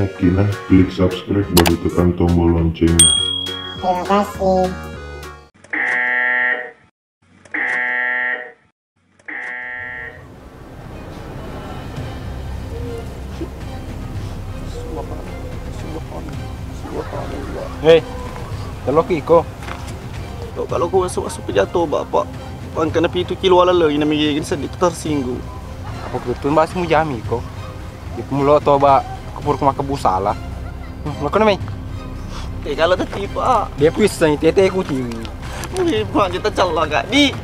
Oke nah, klik subscribe baru tekan tombol loncengnya. Terima kasih. Hei, telok iko. Kalau kau masuk jatuh bapak, pangkana pitu kilo ala lagi na migigin sedih tersinggung. Apa betul mbak semu jami ko? Di mulo to ba kupur kuma kebusala. Lo kena mai? Kalau tadi pak, Dia bisa ni tete ku ti. pak kita calak kak di.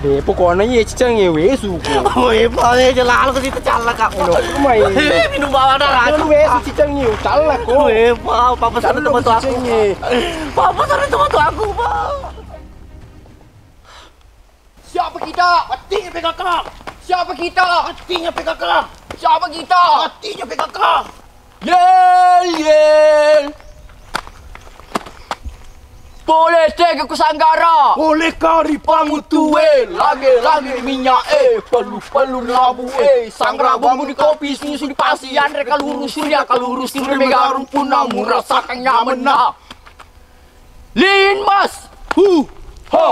Dia pokoknya ye cicang ye wesu ko. Pak ni jelas kita calak kak. Lo mai. Minum bawa darah. Kan wesu cicang ye talak ko. Pak, papa sana teman tu aku. Papa sana teman tu aku pak. Siapa kita? Hatinya PKK! Siapa kita? Hatinya PKK. Siapa kita? Hatinya PKK. Yel, yel! Boleh tega ku sanggara! Boleh kari Pangutu lagi minyak perlu labu sangra bambu di kopi susu di pasi andre kalurus surya kalurus timur mega rumpuna merasakan nyaman nah. Lin mas, ha.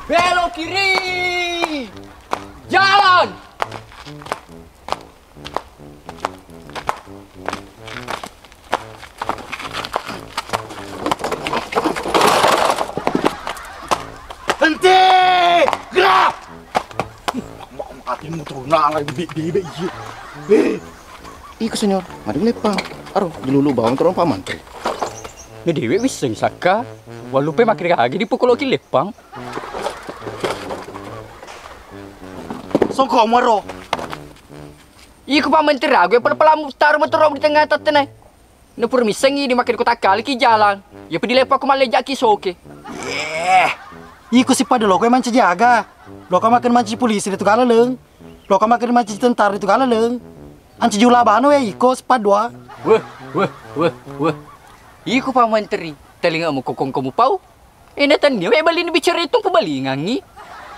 Belok kiri, jalan. Henti! Gerak! Hatimu terunang lagi bibik iya. Iko senyor, mari lepang. Aduh, dilulu bawang terong paman. Ni dewe bisa saka. Walupe makin kagi dipukul lagi lepang. Songkok maro. Iko pa mentera, gue pala taruh menterong di tengah tatenai. Na permisengi di makin kota kali ki jalan. Ya pedi lepa ku malejak ki soke. Iko si pada lo, kau manci jaga. Lo kau makan manci polisi itu kala leng. Lo kau makan manci tentara itu kala leng. Anci jula bano ya iko sepadua. Wah. Iko pa menteri. Telinga mo kokong kamu pau. Ini tanya, bali ni bicara itu pebalingangi.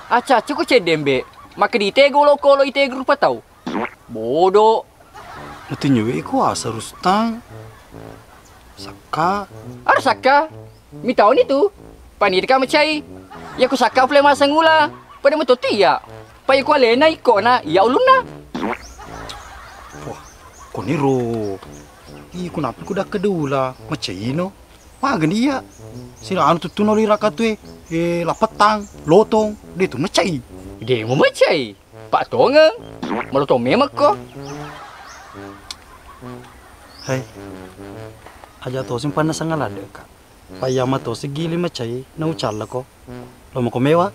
Aca cukup cedembe. Maka di tego lo kolo itego rupa tau. Bodoh. Nanti nyewe iko asa Rustang. Saka. Ada saka. Mi tahu ni tu. Panir ka macai. Ya ku saka pula masang ula. Pada mo ya. Pa iko alena iko na ya uluna. Wah, koniro. Iko napi ku dah kedula. Macam ino. Magan dia. Sila anu tu tunoli rakatwe. Lapetang, lotong. Dia tu macai. Dia mo macai. Pak tonga. Malu to memak ko. Hai. Aja to simpan sa ngalada ka. Payama to sigili macai na uchala ko. Lo mo komewa?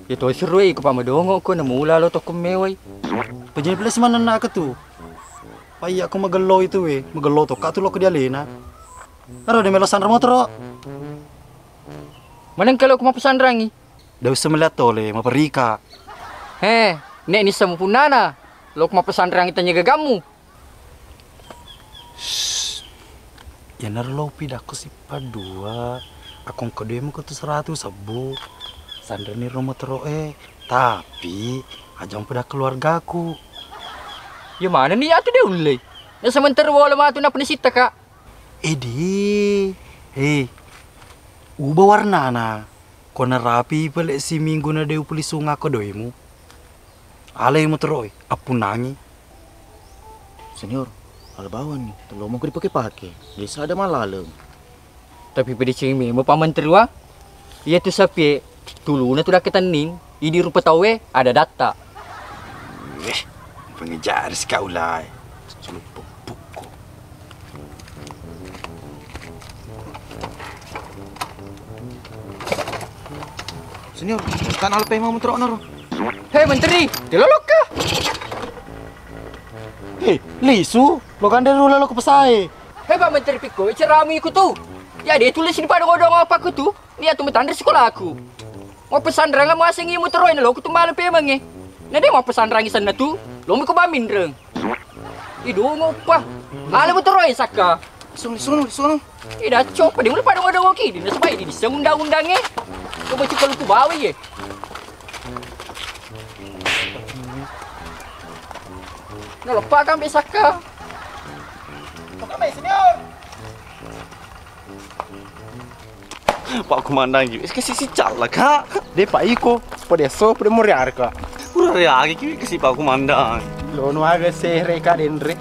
Itu seru ko pa madongo ko na mula lo to kumeway. Pajin pala si manan na ka tu. Paya ako magalo itu magalo to ka tu lo ko dia lena. Aro de melosan remotro. Manang kalau ko mapesan rangi. Daw sa melihat tole maperika. Nek ni samu punana. Lo ko mapesan rangi tanya gagamu. Ya narlopi dah ko si padua. Akong kedua mo ko tu 100 sabu. Sandra ni remotro tapi ajang pada keluargaku. Ya mana ni atu dia ulai. Na sementara wala matu na penisita ka. Edi, ubah warna na. Kona rapi pala si minggu na deu puli sunga ko doimu. Alay mo teroy, apunangi. Senyor, alabawan ni. Telo mo ko dipake-pake. Desa ada malaleng. Tapi pada cimi mo paman terua. Ia tu sapi tulu na tu dah ketaning. Ini rupa tawe ada data. Pengejar sekaulai. Celupuk buku. Senyor, kan alpe mau menterok naro. Hei menteri, dilolok ka? Lisu, lo kan dari lo ke pesai. Hei Pak Menteri Piko, cerami ku tu. Ya dia tulis di pada godong apa ku tu. Dia tu mentandar sekolah aku. Mau pesan rang mau asingi mu teroy lo ku tu malam pemange. Nah dia mau pesan rangi sana tu, lo mu ko bamin reng. Idu ngopa. Ale mu teroy saka. Sono. Ida coba dia mulai pada godong ki. Dia sampai di undang-undangnya. Kau baca kalau ku bawa ye. Ngelupa kan bisa ka. Pak Komandan juga kasih si cal lah kak. De Pak Iko, podeso pode moriar ka. Udah lagi kasih Pak Komandan. Lo no aga se reka dendre.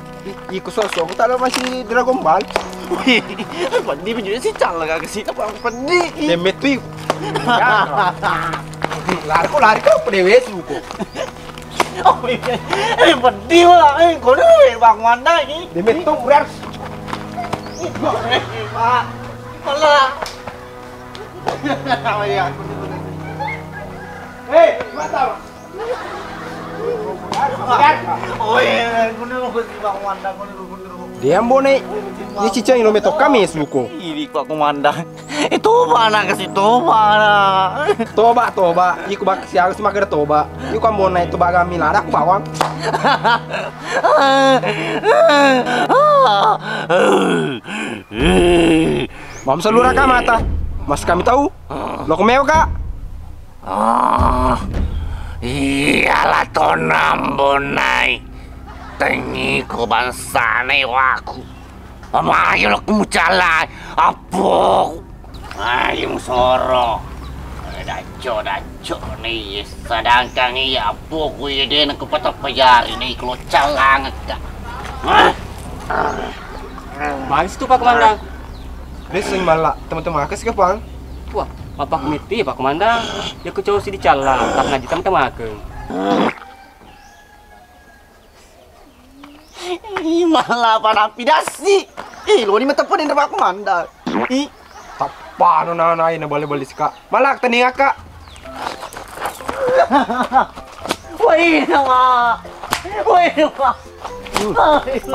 Iko sosok talo masih Dragon Ball. Wih, pedih juga si cal lah kak kasih apa pedih. Demet tu. Lari ko pode wesu ko. Oh iya, pedih lah. Kau nih Pak Komandan ini. Demet tu moriar. Pak, malah. Hei, mata. Oh iya, kau nih mau kasih Pak Komandan, kau nih Dia mbone. Ye cica ino meto kami suko. Ini Pak Komandan. Itu mana kasih mana? Toba. Iku bak siang si mager toba. Iku ambona itu baga milada aku bawang. Mam salura ka mata. Mas kami tahu. Lo kumeo ka. Iyalah tonambonai. Tengi ko bansane waku. Amayo lo kumucalai. Apo. Ayung soro. Daco nih. Sedangkan iya apo ku ide nak patah payari nih kalau calang ka. Magis tu Pak Komandan. Besing malak teman-teman akas ke pang. Wah, apa komiti Pak Komandan? Ya ku coba si dicalang, tak ngaji teman-teman aku. Malah pada pidasi. Lo ni mata pun yang Pak Komandan. Tapano na na balik ka. Malak tani ka. Woi nama.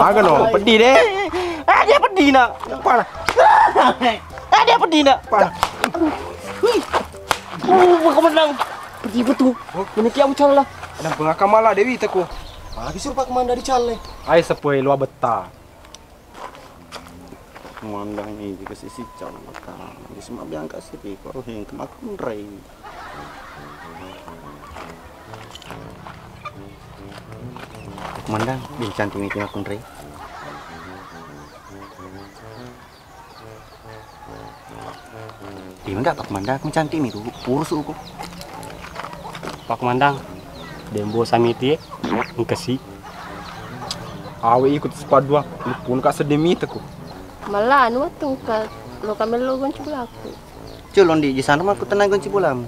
Aga no, pedih deh. Dia pedih nak. Pana. Dia pedih nak. Pana. Pak Komandan. Pergi betul. Ini kia ucal lah. Ada pengakam malah Dewi teku. Lagi suruh Pak Komandan dicale. Ai sepoi lu betah. Komandan ini juga sisi cal maka. Di semua biang kasih pikir yang kemakun rei. Komandan, dia cantik ni kemakun rei. Di mana Pak Komandan? Aku cantik ni tu, urus aku. Pak Komandan, dembo samiti ngkasi. Awe ikut sepadua, lu pun ka sedemi teku. Malah anu tungkat lo kami lo gonci belaku. Culon di sana mah aku tenang gonci bulam.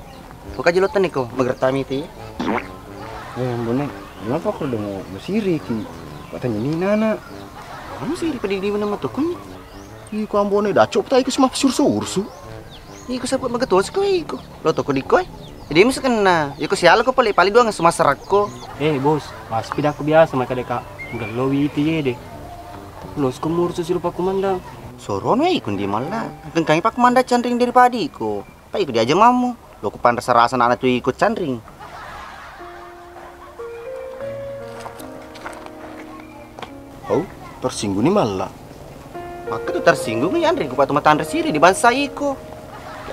Buka jelotan ni ko, magertami ti. Bonek, kenapa kau udah mau mesiri ki? Katanya ni nana. Kamu sih di mana mah tu kun? Iku ambone dacok tai ke semua sursu. Iku sabut magatos ko iku. Lo to ko di koy. Jadi mesti kena. Iku sial ko pali dua ngas masarak ko. Bos, pas pindah aku biasa mereka deka. Enggak lowi itu ye deh. Los kumur susil Pak Komandan. Soron iku di malah. Tengkangi Pak Komandan candring daripada iku. Pak iku dia aja mamu. Lo ku pan rasa anak tu ikut candring. Oh, tersinggung ni malah. Maka tu tersinggung ni Andri ku patu matan resiri di bangsa iku.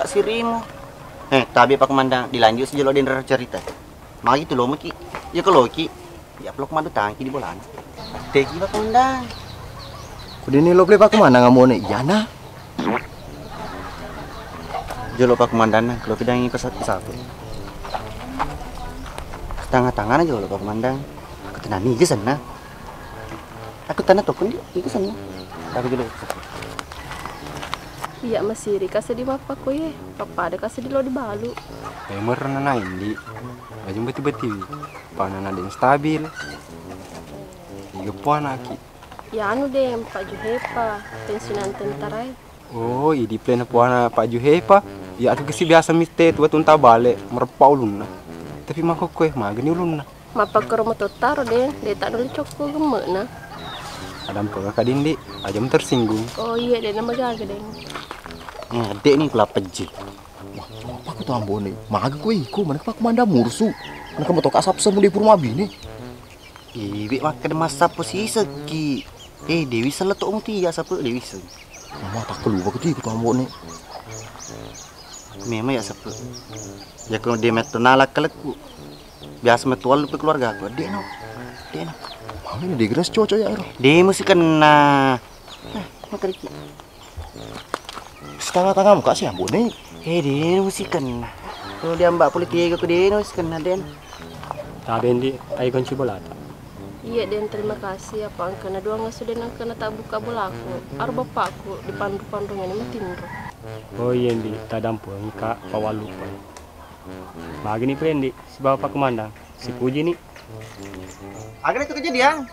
Ya sirimu. Tapi Pak Komandan dilanjut sejalo den cerita. Magi tu lo maki. Ya kalau ki. Ya pelok madu tangki di bolan. Teki Pak Komandan. Kudu ni lo play Pak Komandan ngamone. Iya na. Jolo Pak Komandan kalau kita ingin pesat satu. Setengah tangan aja lo Pak Komandan. Aku tenang ni je sana. Aku tanah tokon dia, itu sana. Aku dulu. Iya masih kasih di bapak ko ye. Papa ada kasih di lo di balu. Pemer nana indi. Baju beti-beti. Panana den stabil. Iga puan aki. Ya anu deh Pak Juhepa pensiunan tentara. Oh, idi plena puana Pak Juhepa. Ya aku kesi biasa miste tua tunta balik merpa ulunna. Tapi mako kue magani ulunna. Mapa ke rumah totaro deh, dia tak dulu cokko gemek na. Adam pernah kadindi, ajam tersinggung. Oh iya deh nama gaga deh. Ngedek nih kula peji. Wah, apa aku tu ambone? Maga ko iku mana Pak Komandan mursu. Mana kamu tok asap semu di rumah bini. Ibi makan masa posisi segi. Dewi seletuk muti ya sapu Dewi se. Mama tak keluar ke tu ambone. Memang ya sapu. Ya kalau dia metu nalak keleku. Biasa metual lupa keluarga aku. Dek no. Ini digeras cocok ya, Ro. Dia mesti kena. Makan iki. Setengah-tengah muka sih ambon nih. Dia mesti kena. Kalau dia mbak politik ke dia mesti kena Den. Tabendi, ay kunci bola. Iya Den, terima kasih apa karena doang sudah nang kena tak buka bolaku. Ar bapakku di pandu-pandungan ini tindro. Oh iya Ndi, tadampun kak pawalupa. Bagi nih Pendi, si bapak komandang, si Puji nih. Agar itu kejadian.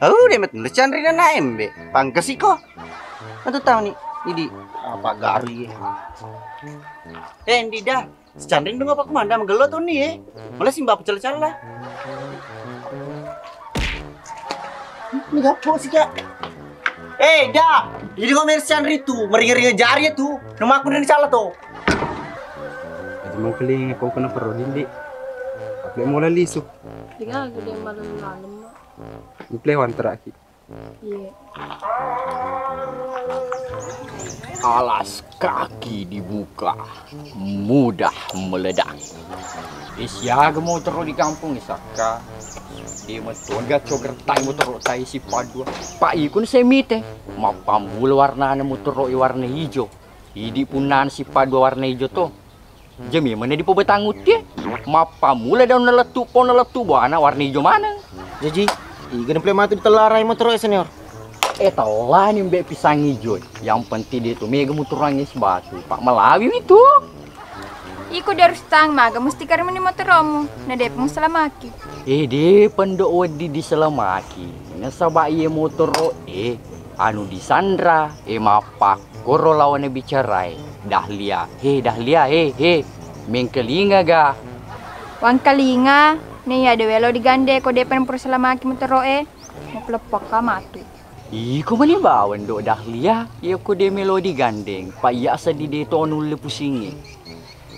Oh, dia metu Chandrina na MB. Pangkas iko. Ano tahu nih? Ini apa gari? Ndi dah. Si Chandrin dong apa komanda menggelo tuh nih Malah si mbak pecel-pecel lah. Ini gapo sih kak? Dah. Jadi ngomong si Chandrin tuh, meringi-ringi jari tuh. Nama aku dari salah tuh. Jadi mau keling aku kena perlu Ndi. Aku mulai lisu. Dengar aku dia malam-malam. Ini pelewan terakhir. Iya. Alas kaki dibuka, mudah meledak. Isiaga motor di kampung Isaka. Di motor gak coger tai motor tai si padua. Pak ikun semite. Mapambul warna motor warna hijau. Idi punan si padua warna hijau to. Jemi mana di pebetangut dia. Mapamula daun neletu buana warna hijau mana. Jadi, ikan plematu ditelarai motor senior. Tahu nih mbak pisang hijau. Yang penting dia tuh mega muturangis batu. Pak Malawi itu. Iku dari stang maga mesti karena ni motoramu. Na depong selamaki. De pendok wedi di selamaki. Nasaba iye motor anu di Sandra. Mapak koro lawan bicarai. Dahlia. Dahlia mengkelinga ga. Wang kalinga. Nih ada welo digande ko depan perselamaki motoro mau pelepak kamatu. Iko mani bawan do Dahlia, iya ko de melodi gandeng, pa iya asa di deto nul pusingi.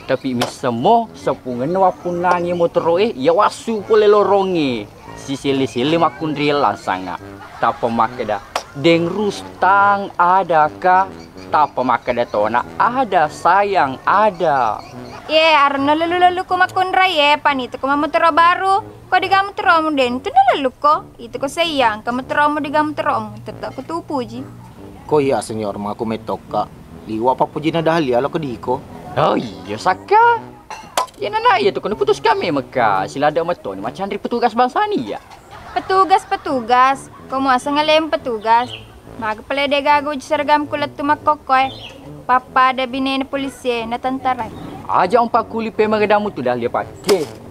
Tapi misemo sapungan wapun nangi motoroe, iya wasu pole lorongi. Si sili makun real langsanga. Tapa makada deng rustang ada ka, tapa makada tona ada sayang ada. Arna lalu ko makun raye panito ko mamotoro baru. Kau di kamu teromu den, itu lalu ko. Itu ko sayang, kamu teromu di kamu teromu. Tetap ko tuh puji. Ko iya senior, maku metoka. Liwa apa puji na Dahlia lo kediko. Oh iya Saka. Ya nana iya tuh kan putus kami maka sila ada mato ni macam dari petugas bangsa ni ya. Petugas. Kamu asa ngalem petugas. Maga pala de gago seragam kulat tumakokoy. Papa ada binen polisi na tantara. Aja umpak kuli pe magadamu tu Dahlia pakai.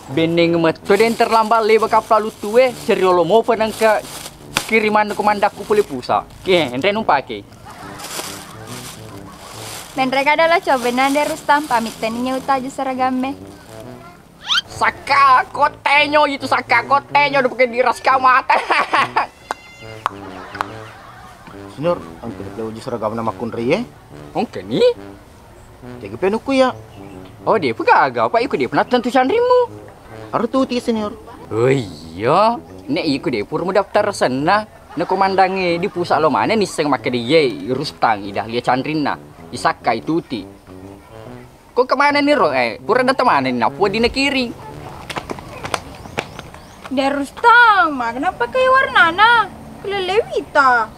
Beneng meto den terlambat leba kapal lutu seriolo mo penang ke kiriman komandaku puli pusa. Ente numpake. Mereka adalah cobenan dari Rustam pamit taninya utaju seragame. Saka kotenyo itu saka kotenyo udah pakai diras kamata. Senior, angkat uji seragam nama kunri Oke nih. Jaga penuku ya. Oh dia pegagal pak ikut dia pernah tentu candrimu. Harus tuti senior. Oh iya, nek ikut deh pur daftar sana. Nek komandange di pusat lo mana nih seng make dia Rustang idah lihat Chandrina. Isaka itu ti. Kok kemana nih ro? Pur ada teman nih napu di kiri. Dari Rustang, kenapa kayak warnana? Kelelewita.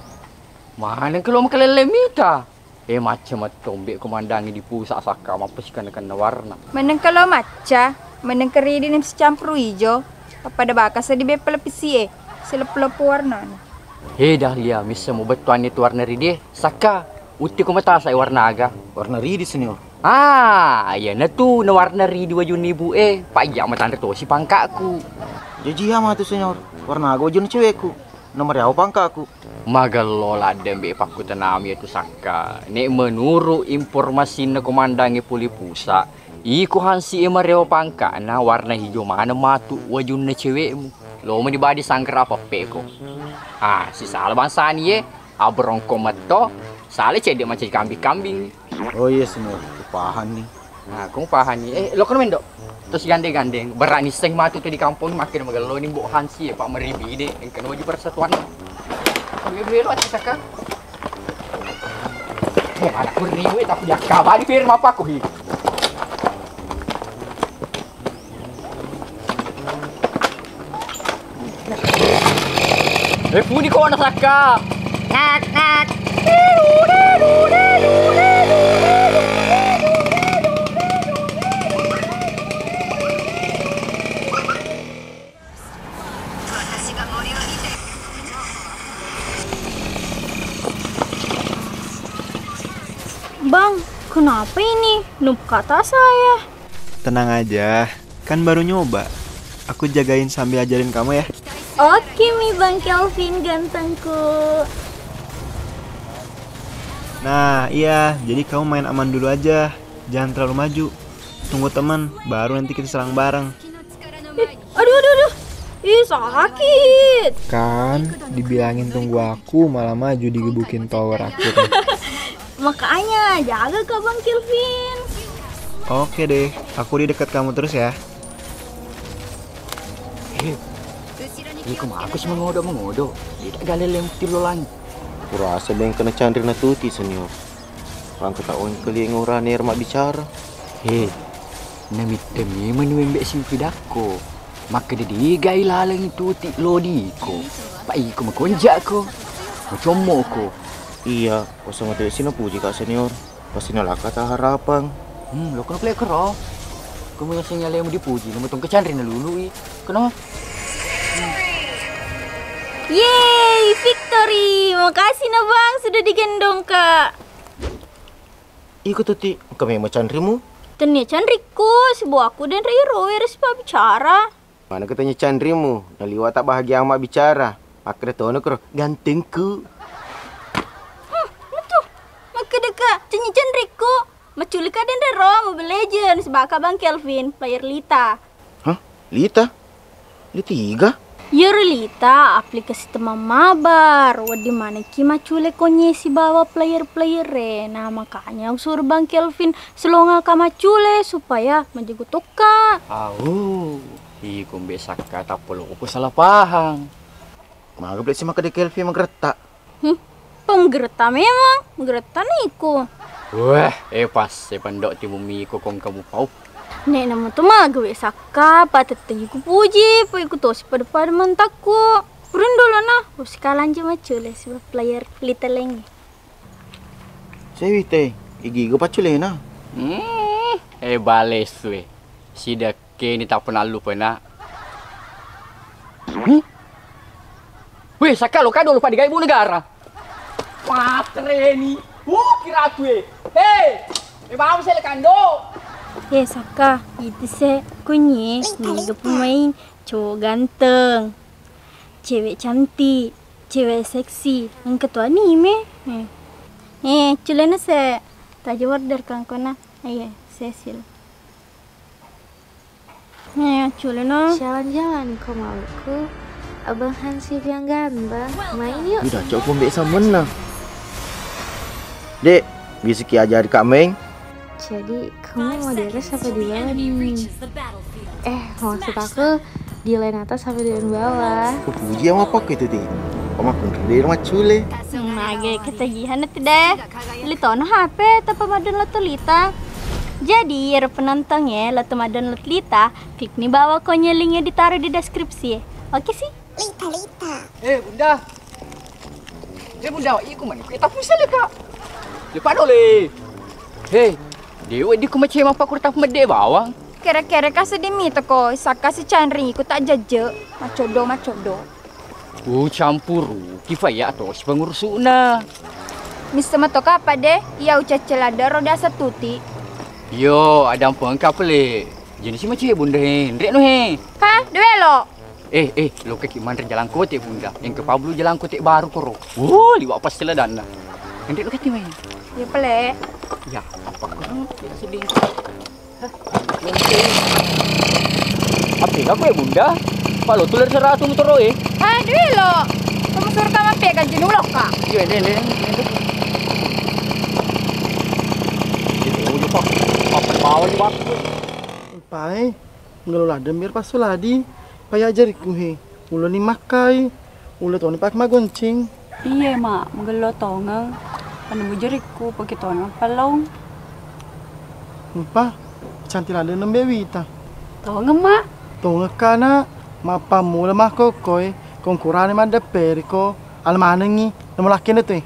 Mana kalau kelelewita? Macam tombek komandange di pusat Saka mampus kan warna. Meneng kalau maca. Meneng keri di nem secampur hijau. Pada bakas di bepel pisi selep-lep warna. Dahlia, misa mau betuan itu warna ridi. Saka, uti ko mata saya warna aga. Warna ridi senior. Ya na tu na warna ridi wajun ibu Pak iya mata to si pangkaku. Jadi ama tu senior. Warna aga wajun cewekku. Nomor yaw pangkaku. Magalola dembe paku tanami itu Saka. Nek menurut informasi na komandange puli pusa. Iku hansi emareo pangka na warna hijau mana matu wajun na cewekmu. Lo mau dibadi sangker apa peko. Si salah bangsa ni abrong kometo. Salah cedek macam kambing-kambing. Oh iya senior, kepahan nih. Kung pahan ni. Lo kan mendok. Terus gandeng-gandeng. Berani seng matu tu di kampung makin magalo ni mbok hansi Pak Meribi deh. Yang kena wajib persatuan. Beli-beli lo Saka. Ada kuriwe tapi dia kabar di firma apa aku hi. Puni kau anak saka. Nak nak. Bang, kenapa ini? Noob kata saya. Tenang aja, kan baru nyoba. Aku jagain sambil ajarin kamu ya. Oke mi Bang Kelvin gantengku. Nah iya, jadi kamu main aman dulu aja. Jangan terlalu maju. Tunggu teman, baru nanti kita serang bareng. Aduh. Ih sakit. Kan, dibilangin tunggu aku malah maju digebukin tower aku. Makanya jaga ke Bang Kelvin. Oke deh, aku di dekat kamu terus ya. Iku mah aku sih mengodo. Tidak galele mesti lo lang. Kurasa beng kena candri na tuti senior. Orang ketahuan kali ngurani mak bicara. Hei, nami temi menuembek simpidako. Maka dia gai lalang itu ti lodiko. Pak iku makonjak ko. Macomok ko. Iya, pasang ada sini puji kak senior. Pasti nolak kata harapan. Lo kena play kero. Kamu yang sinyalnya mau dipuji, lo tong kecandri na lulu. Kenapa? Yeay, victory. Makasih na Bang sudah digendong Kak. Ikut tuti, kami mau candrimu. Tanya candriku, sebuah aku dan Riro harus bicara. Mana katanya candrimu? Naliwa tak bahagia amat bicara. Akhirnya tahu nak gantengku. Kedeka, cenyi cendriku. Maculika dan Rero Mobile Legends baka Bang Kelvin, player Lita. Hah? Lita? Lita? Ya Lita, aplikasi teman mabar. Wadi mana ki macule konye si bawa player-player nah makanya aku suruh Bang Kelvin selonga ka macule supaya menjaga toka. Iku mbek kata perlu aku salah paham. Maka beli si maka de Kelvin menggeretak. Penggerta memang, menggerta niku. Wah, pas sepandok ti bumi ko kong kamu pau. Nek nama tu mah gawe saka, pateteng ku puji, pa iku tos pada mentakku. Purun dulu nah, usikalan je macule si player liteleng. Sewite, igi go pacule na. Bales we. Sida ke ni tak pernah lupa na. Weh, saka lo kado lupa digai ibu negara. Patre ni. Kira aku Hei, mau saya kando. Saka, itu se kunyi, nih pemain cowok ganteng, cewek cantik, cewek seksi, yang ketua anime. Culena se, tadi order kan kona, Cecil. Culena. Jalan-jalan kau mauku, Abang Hansip yang ganda, main yuk. Udah cok pembek sama nah. Dek, bisa ki ajar Kak Meng. Jadi kamu mau di atas apa di bawah nih? Maksud aku di lain atas apa di bawah? Puji yang apa gitu ti? Kamu pun di rumah cule. Nage ketagihan nanti deh. Litona HP tapi madan Lita. Jadi ya penontonnya madan Lita, klik nih bawah konya linknya ditaruh di deskripsi. Oke sih? Lita. Bunda. Bunda, iku mana? Kita pusing le Kak. Lepas dole. Hei, dewa di kumacem apa kurta pemede bawang. Kira-kira kasih dimito ko, saka si Chandri ku tak jaje, macodo. Campur, kifaya atau si pengurusuna. Misa matoka apa deh? Ia uca celada roda satuti. Yo, ada pengkap le. Jenis si macam bunda Hendrik no he. Hah, duelo. Lo ke Mandri jalan kote bunda. Yang ke Pablo jalan kote baru koro. Liwat pas celadana. Hendrik lo kati main. Ya pele. Ya, apa kau? Tidak sedih. Apa ya bunda? Kalau tular 100 motor Hah, duelo. Kamu suruh kamu pegang jenuh loh kak. Iya, ini. Apa mau ni waktu? Pai, ngelola dembir pas suladi. Paya ajari kuhe. Ulo ni makai. Ulo tu ni pak magoncing. Iya mak, menggelo tongang. Penemu jeriku pakai tongang palong. Pa, cantik ada nembe wita. Tongang mak. Tongang kana, mapa mula makokoi. Konkurane mada periko almanengi namo lakin itu.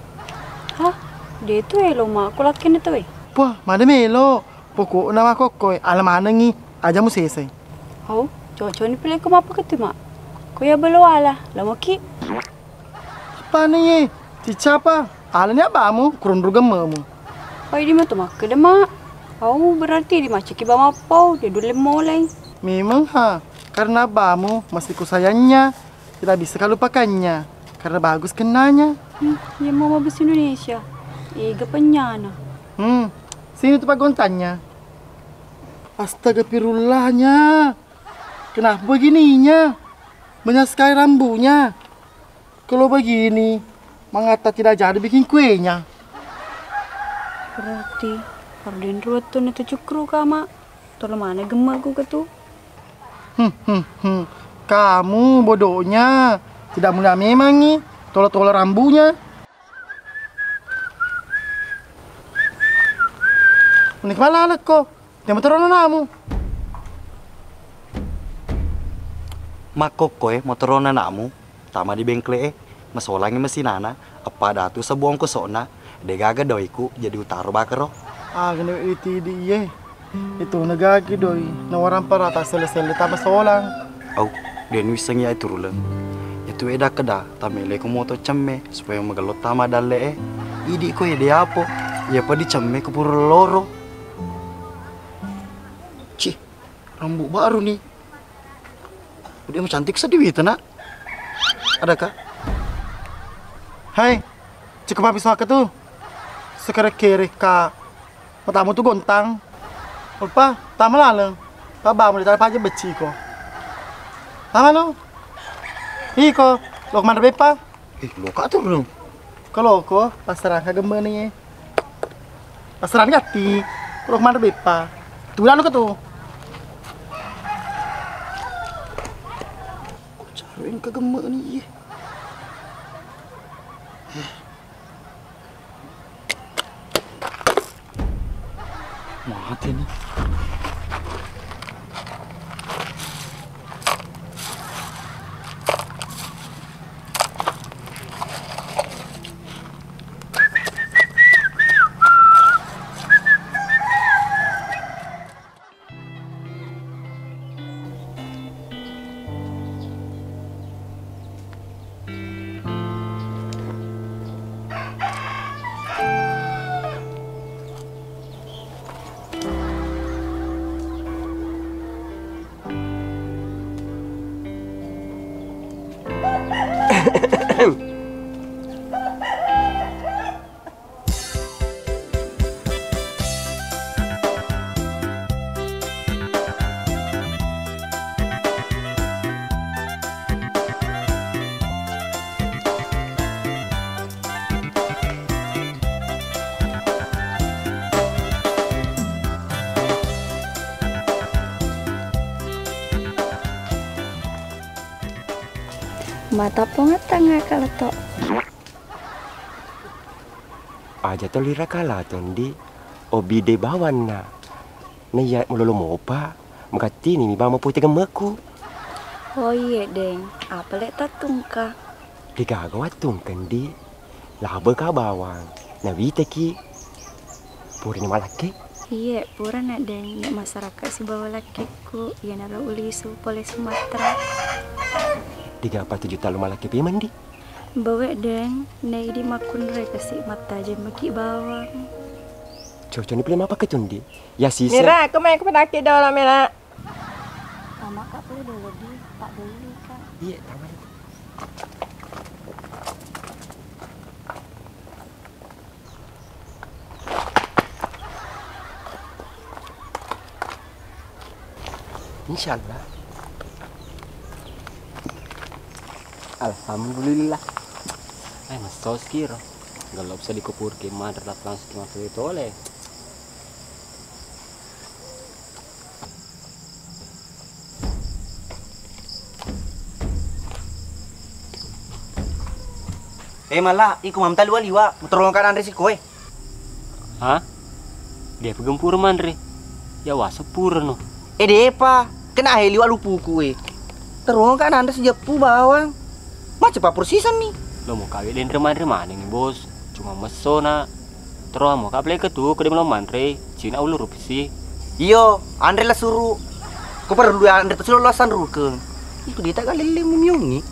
Hah? Dia itu lo mak aku lakin itu. Wah, mada melo. Pokok nama kokoi almanengi aja mu selesai. Oh, cocok ni pilih kau apa ketu mak? Kau ya belum ala, lama ki. Apa nih? Cicapa? Alanya bamu kurun rugamamu. Oh, di mana tu mak? Kedai mak. Oh, berarti di macam kita bawa apa? Dia dulu mulai. Memang ha, karena bamu masih kusayangnya, tidak bisa kau lupakannya, karena bagus kenanya. Ya mama bahasa Indonesia. Iga penyana. Sini tuh pak gontannya. Astaga pirullahnya. Kenapa begininya? Banyak sekali rambunya. Kalau begini, mengata tidak jadi bikin kuenya. Berarti Orden ruwetun itu cukru kama. Tolong mana gemaku ketu? Kamu bodohnya. Tidak mudah memang nih. Tolong rambunya. Menik malah alat kok. Yang betul namu. Makoko motorona namu. Tama di bengkle masolangi mesinana. Apa datu sebuang kusona. Degaga doiku jadi utaro bakero. Ganda itu dia. Itu nagagi doi. Nawaran para tak selesai tama solang. Au, den wisang ya itu rula. Itu eda keda tamele ko moto cemme supaya magalot tama dalle Idi ko ya dia apa? Ya pa di cemme ko puro loro. Cih, rambut baru nih. Udah mau cantik sedih nak. Adakah? Hai, cukup habis waktu tuh. Sekarang kiri ka. Matamu tuh gontang. Lupa, tama laleng. Baba mo ditaruh aja beci ko. Tama no? Iko, lo kemana bepa? Loka tuh belum. Kalau ko, pasaran kagak nih. Pasaran gati. Lo kemana bepa? Tulan lo tuh. Cariin kagak nih. Mati nih. Mata pongat tanga kalau to. Aja to lira kala tondi. Obi de bawan na. Naya mulolo mo pa. Makati ni ba mo puti gemeku. Oh iya deng, apa lek tatung ka? Digagawa tung kandi. Laba ka bawang. Nawita ki. Puri ni malaki. Iya, pura na deng. Nek masyarakat si bawa lakiku. Iya naro ulisu pole Sumatera. 3-4 juta lu malaki pi mandi. Bawa deng, nei di makun re kasih mata aja maki bawang. Cocok ni pilih apa ketundi? Ya sisa. Mira, aku main ke pendaki dah lah Mira. Sama kak boleh dulu di tak beli kan? Iya, tamat. Insyaallah. Alhamdulillah. Mas tos kira. Galop sa dikupur ke madar la plans ki mafito ole. Malah, iku mamta luwa liwa, mutolong kan Andre si koe. Hah? Dia pegempur mandre. Ya wasa pura no. Depa, kena liwa lupu kue. Terong kan Andre si jepu bawang. Macam apa persisan nih? Lo mau kawin dan remah-remah nih bos. Cuma mesona. Terus mau kaplay ke tuh, kedem lo mantre. Cina ulur sih. Iyo, Andre lah suruh. Kau perlu Andre tuh lulusan ruke. Itu dia tak kali miungi.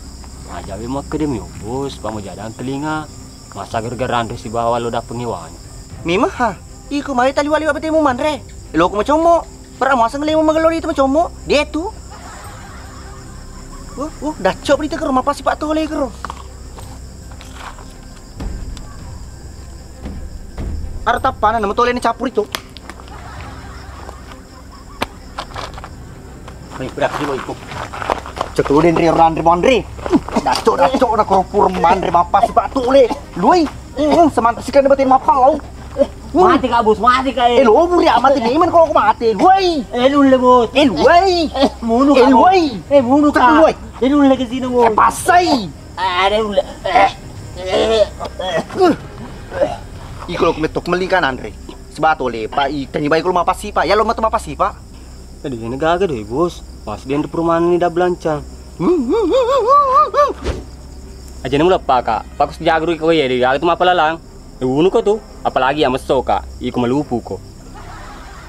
Nah, jawi mau kedem yo bos. Pamu jadang telinga. Masa gara-gara Andre si bawa lo dah pengiwan. Mima ha. Iku mai tali wali apa temu Andre. Lo aku macam mo. Para masa ngelemu magelori itu macam mo. Dia tu. Dah cop di ke rumah pasti Pak Tole ke rumah. Arta apa nama Tole ini capur itu? Baik, berak sih lo ikut. Cek lu den Andre. Dah cok dah korupur Andre apa sih Pak Tole? Lui, semantas sih kan debatin mapal lo. Mati kak bos, mati kak. Lo buri mati nih, man kalau aku mati. Lui. Lu le bos. Lui. Munu kak. Lui. Munu kak. Lui. Lu le ke sini bos. Pasai. Ada lu. Iko lo kumetok melikan Andre. Sebato le, Pak. Tanya baik lu apa sih Pak? Ya lo mau apa sih Pak? Tadi ini gagal deh bos. Pas dia di perumahan ini dah belancang. Aja nih mulai Pak kak. Pak kus jago kau ya dia. Itu apa lalang? Unu kau tuh. Apalagi yang mesok kak. Iku melupu kok.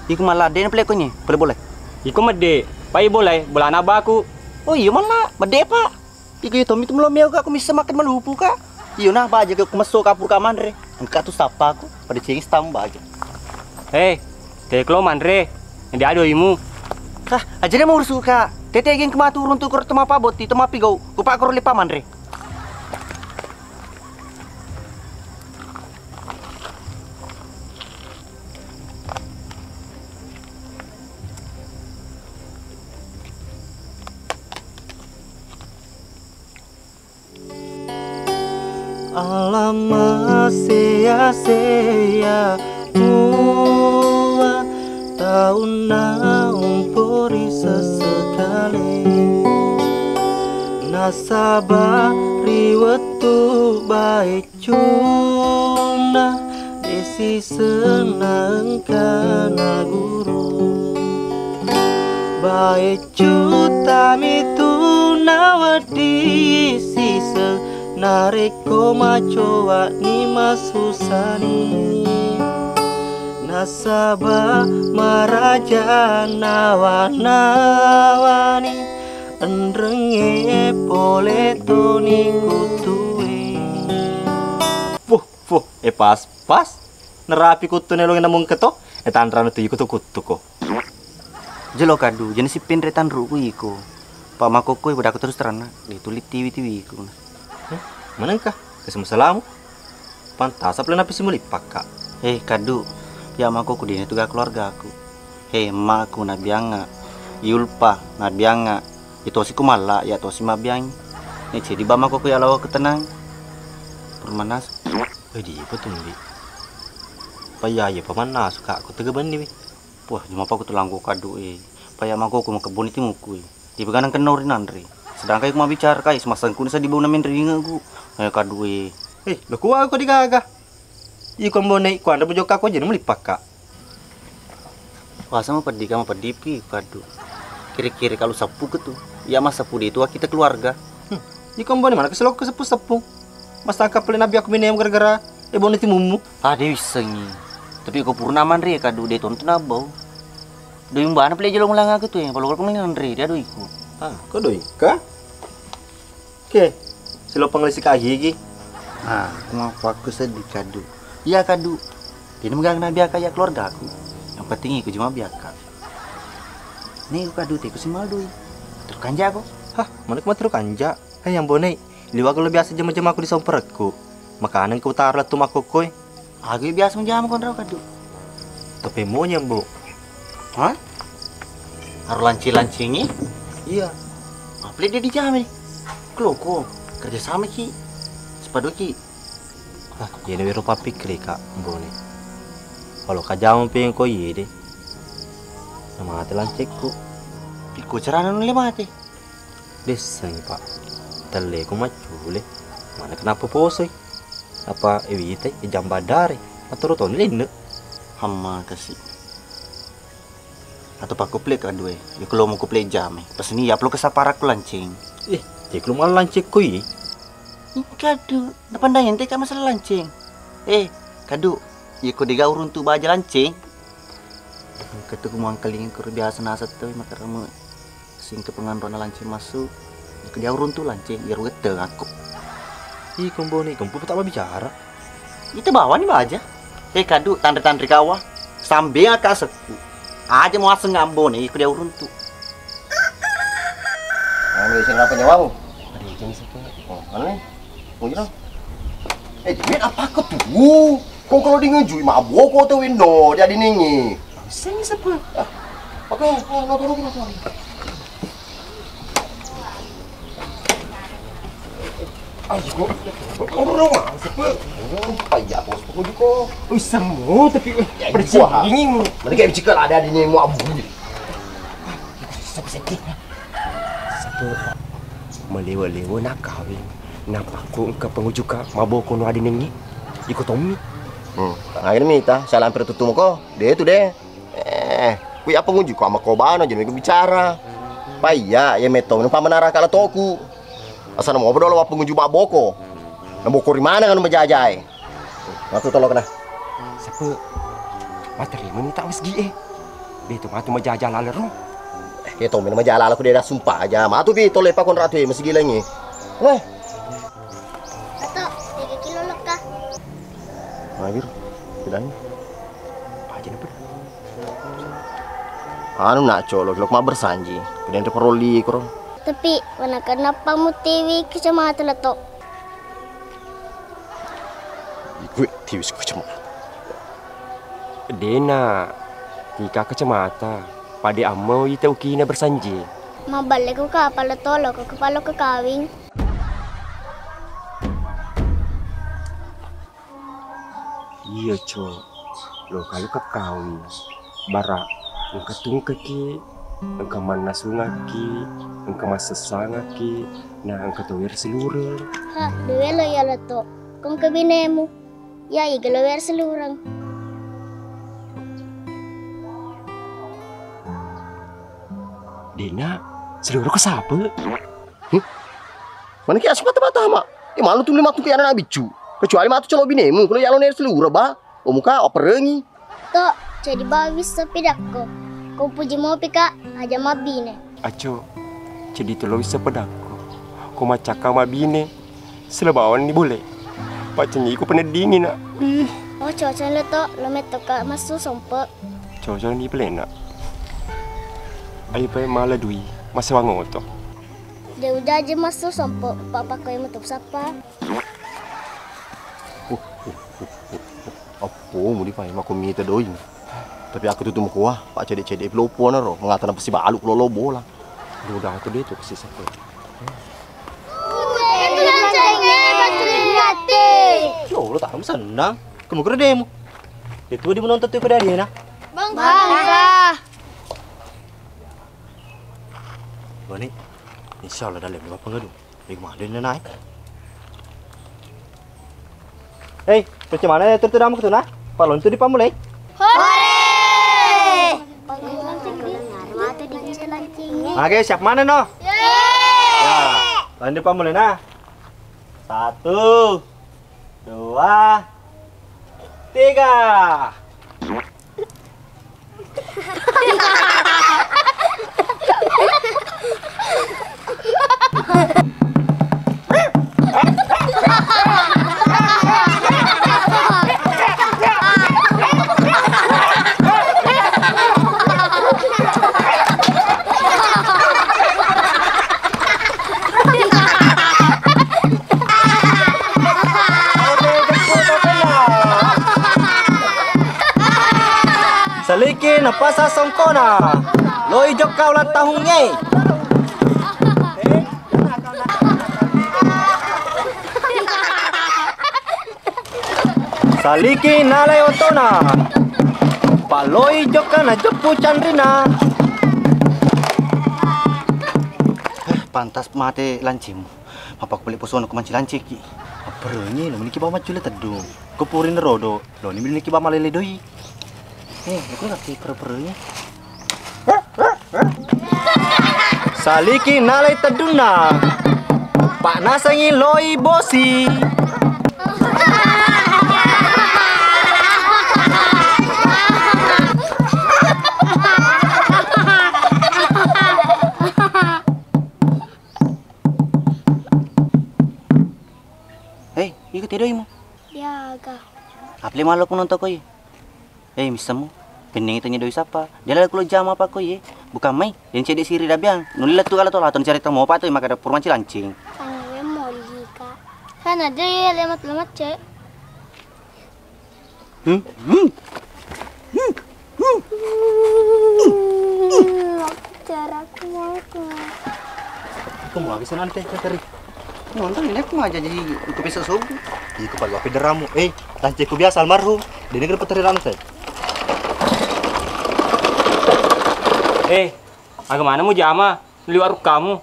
Iku malah den plekonya. Boleh. Iku mede. Pai boleh. Bola nabaku. Oh iya malah. Mede Pak. Iku itu mitu melomel kak. Aku bisa makan melupu kak. Iyo nah baja ke mesok kapur kamandre. Engkau tuh sapa aku. Pada cengis tamu baja. Hei. Teklo mandre. Yang diadu imu. Kah, aja dia mau urus kak. Tete ingin kematurun tuh kurang tema boti, tema pigau. Kupak kurang lipa mandre. Alamak sia-sia mua tahun umpuri sesekali nasabah riwetu baik cuna desi senang kana guru baik cuta mitu nawadi sisa nareko macowa ni masusani nasabah maraja nawani endrenge pole toni kutue pas nerapi kutu nelong namung keto tandrano tu kutu ko jelo kadu jenis si penretan ruku iko pamako ko ibu terus terana ditulit tiwi iku manangkah kesemusalamu pantas apa napi simuli pakak kadu ya mako ku dini tuga keluarga aku maku nabianga yulpa nabianga itu si kumala ya to si mabiang ne jadi ba mako ku ya lawa ketenang permanas di petumbi paya ya pamanas suka aku tega bani wi wah cuma apa ku tulangku kadu paya mako ku kebun itu muku di beganang kenorin Andre sedangkan aku mau bicara kai semasang ku nisa di bawah namin ringa ku kadu lo kuwa aku digaga iko mbone ku anda bujok aku jadi melipak kak wah sama pedipi kadu kiri-kiri kalau sapu gitu ya mas sapu di itu kita keluarga iko mbone mana keselok kesepu mas tangkap pelin nabi aku minum gara-gara bone timumu Dewi sengi tapi aku purnaman re kadu dia tonton abau doi mbana pelai jelong ulang aku tuh ya kalau pengen re dia doi ku kau doi ka oke selo pengelisi kahigi kenapa aku sedih kadu iya kadu dia megang biaka ya keluarga aku yang penting aku cuma biaka nih kadu teku simal doi terus kanja aku mana kemana terus kanja yang bone liwa kalau biasa jam-jam aku di somperku makanan ke utara tuh makokoi aku biasa menjam kontra kadu tapi mau nyambu harus lanci-lancingi iya apa dia dijamin keloko kerja sama ki sepadu ki jadi rupa pikir kak bone kalau kajam pengen kau iya deh nama hati lancikku pikir cerana nule mati deseng pak teleku macule mana kenapa posoi apa ewite jam badare atau roton linde hama kasih atau pak kuplek aduh ya kalau mau kuplek jam pas ini ya perlu kesaparak lancing jadi kalau malah lancik kui Kadu, na pandai ente ka masalah lancing. Kadu, iko diga urun tu baja lancing. Katu kumuang kalingin ko biasa nasat to makaramu sing kepengan rona lancing masuk. Iko dia urun tu lancing, biar wete aku. Kombo nih, kombo tak bicara. Itu bawa nih baja. Kadu, tandri kawah. Sambil ngaka seku. Aja mau aseng ngambo nih, iko dia urun tu. Ano yung sinapa niya mo? Ada ikan siapa? Oh, ano nih? Mau dong. Wait, apa ko tuh? Kung kalau di ngejuy, mabok ko tuh window, dia di ningi. Sing siapa? Oke, nonton. Ayo, orang siapa? Payah bos, pokoknya kok. Semua tapi bercinging. Mereka yang cikal ada di ningi mau abu. Sakit. Melewa-lewa nak kahwin. Napa ko engka pengujuka maboko no adin ningi? Iko Tommy. Akhirnya mita, salah hampir tutup ko. Dia itu deh. Kui apa ngujuk sama kobano jadi bicara. Paya ya meto nu pamanara kala toku. Asal mau berdoa apa ngujuk baboko. Naboko di mana kan menjajai. Matu tolong kena. Siapa? Materi meni tak wis gie. Dia tu matu menjajah lalerong. Kita minum majalah aku dia dah sumpah aja. Matu bi toleh pakon ratu masih gila ni. Weh. Ato, 3 kilo lekah. Mahir. Bedanya. Aja apa? Anu nak colok lok mah bersanji. Kemudian peroli koro. Tapi wana kenapa mu TV kecamatan letok? Gue TV kecamatan. Dena. Tika kecamatan. Pada amau ita ukina bersanji. Mabalik ko ka pala tolo ko kapalo ka kawing. Iya, Cok. Lo kalau ke kawin, barak engka tungkaki, engka mana sungaki, engka masa sangaki, nah engka tower seluruh. Ha, dewe lo ya leto. Kung kabinemu, ya igalower selurang. Dena, seluruh ke siapa? Mana kaya semata-mata mak? Malu tuh lima tuh kaya anak bicu. Kecuali matu colo binemu, kalau yang lo ner seluruh ba, muka operengi. Tok, jadi babis sepedako. Kau puji mau pika aja mabine. Aco, jadi tu lo bisa pedako. Kau macaka mabine, selebawan ni boleh. Pacanya iku pernah dingin nak. Oh, cocok lo tok, lo metok ka masu sompo. Cocok ni pelena. Ayo pa malah dui, masa wango to. Dia udah aja masu sompo, papa kau yang metup sapa. Apa mau dipakai mak komite doi. Tapi aku tuh kuah, pak cedek-cedek pelopo naro, mengatakan pasti balu kalau bola. Udah tu dia tu pasti siapa. Yo, lo tak senang. Kamu kira demo. Itu dia menonton tuh pada dia nah. Bangga. Bani, insya Allah dalam apa ngadu. Baik mana dia naik. Hei, macam mana ya tertutup kamu tu nah? Palon tu di pamulai. Hore! Oke, siap mana no? Ya, lanjut pamulai nah. 1, 2, 3. Saliki na pasa songkona. Loi jok kau la tahunge. Saliki nalai otona. Paloi jok kana jepu candrina. Pantas mate lancim. Apa kulit posono kemanci lancik ki. Perni lo meniki bawa macule tedu. Kepurin rodo. Lo ni meniki bawa malele doi. Aku ngerti per-pernya. Saliki nalai teduna. Pak nasangi loi bosi. Hei, ikut tidur imu. Ya, agak. Apa malu pun nonton koi? Hei, misamu. Pening itu nyedoi siapa? Dia lalu keluar jam apa koi? Bukan mai. Yang cedek siri dah biang. Nulis tu kalau tu lah. Tuan cari tamu apa tu? Maka ada purman cilancing. Kan moli kak. Kan ada ya lemat-lemat cek. Cara aku mau Aku mau habis nanti cari. Nonton ini aku aja jadi ikut besok subuh. Iku paling wapi deramu. Tanceku biasa almarhum. Dia negeri peteri rantai. Agak mana mu jama? Liwat kamu.